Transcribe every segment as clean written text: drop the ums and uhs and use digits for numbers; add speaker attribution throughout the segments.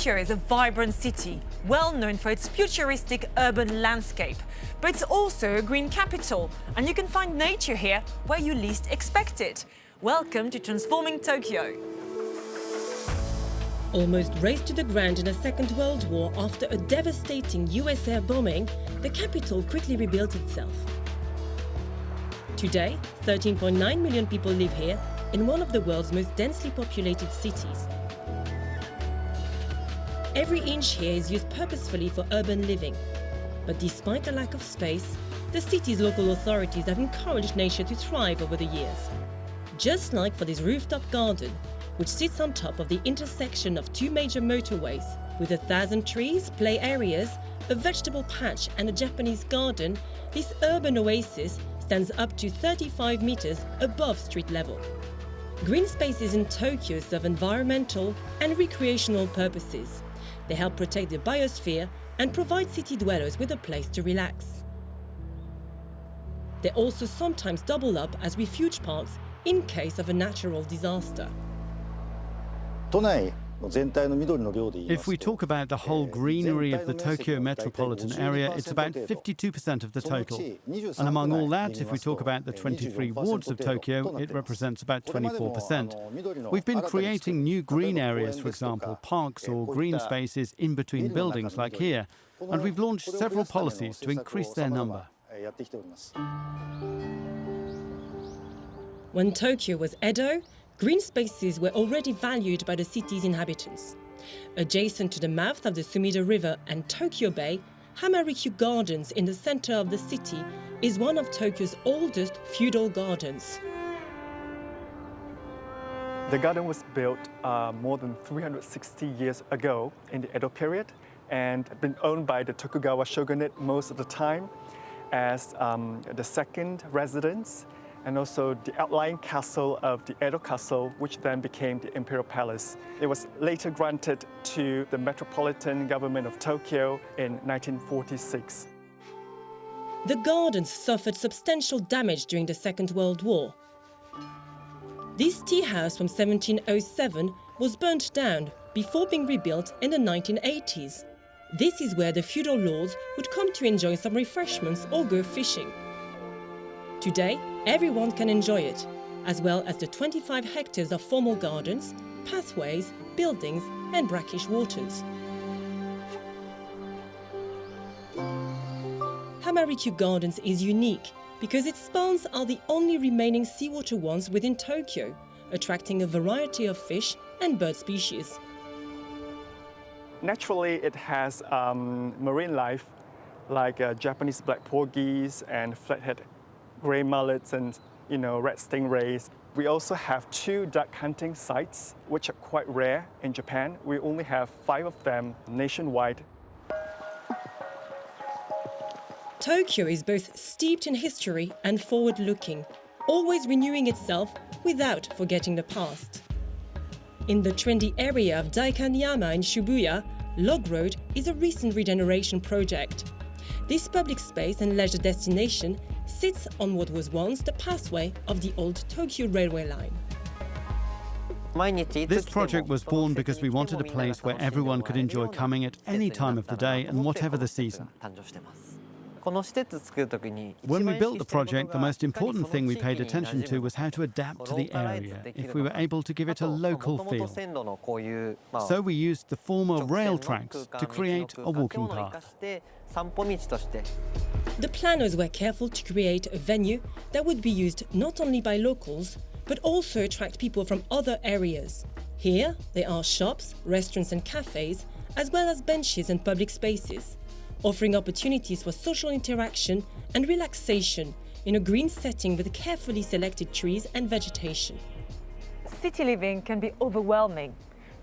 Speaker 1: Tokyo is a vibrant city, well known for its futuristic urban landscape. But it's also a green capital, and you can find nature here where you least expect it. Welcome to Transforming Tokyo.
Speaker 2: Almost razed to the ground in the Second World War after a devastating US air bombing, the capital quickly rebuilt itself. Today, 13.9 million people live here in one of the world's most densely populated cities. Every inch here is used purposefully for urban living. But despite the lack of space, the city's local authorities have encouraged nature to thrive over the years. Just like for this rooftop garden, which sits on top of the intersection of two major motorways, with 1,000 trees, play areas, a vegetable patch and a Japanese garden, this urban oasis stands up to 35 meters above street level. Green spaces in Tokyo serve environmental and recreational purposes. They help protect the biosphere and provide city dwellers with a place to relax. They also sometimes double up as refuge parks in case of a natural disaster.
Speaker 3: If we talk about the whole greenery of the Tokyo metropolitan area, it's about 52% of the total. And among all that, if we talk about the 23 wards of Tokyo, it represents about 24%. We've been creating new green areas, for example, parks or green spaces in between buildings like here, and we've launched several policies to increase their number.
Speaker 2: When Tokyo was Edo, green spaces were already valued by the city's inhabitants. Adjacent to the mouth of the Sumida River and Tokyo Bay, Hamarikyu Gardens in the center of the city is one of Tokyo's oldest feudal gardens.
Speaker 4: The garden was built more than 360 years ago in the Edo period and been owned by the Tokugawa shogunate most of the time as the second residence, and also the outlying castle of the Edo Castle, which then became the Imperial Palace. It was later granted to the Metropolitan Government of Tokyo in 1946.
Speaker 2: The gardens suffered substantial damage during the Second World War. This tea house from 1707 was burnt down before being rebuilt in the 1980s. This is where the feudal lords would come to enjoy some refreshments or go fishing. Today, everyone can enjoy it, as well as the 25 hectares of formal gardens, pathways, buildings and brackish waters. Hamarikyu Gardens is unique because its ponds are the only remaining seawater ones within Tokyo, attracting a variety of fish and bird species.
Speaker 4: Naturally, it has marine life like Japanese black porgies and flathead grey mullets and red stingrays. We also have 2 duck hunting sites, which are quite rare in Japan. We only have 5 of them nationwide.
Speaker 2: Tokyo is both steeped in history and forward-looking, always renewing itself without forgetting the past. In the trendy area of Daikaniyama in Shibuya, Log Road is a recent regeneration project. This public space and leisure destination sits on what was once the pathway of the old Tokyo railway line.
Speaker 3: This project was born because we wanted a place where everyone could enjoy coming at any time of the day and whatever the season. When we built the project, the most important thing we paid attention to was how to adapt to the area, if we were able to give it a local feel. So we used the former rail tracks to create a walking path.
Speaker 2: The planners were careful to create a venue that would be used not only by locals, but also attract people from other areas. Here, there are shops, restaurants and cafes, as well as benches and public spaces, offering opportunities for social interaction and relaxation in a green setting with carefully selected trees and vegetation.
Speaker 1: City living can be overwhelming.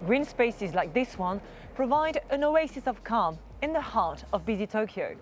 Speaker 1: Green spaces like this one provide an oasis of calm in the heart of busy Tokyo.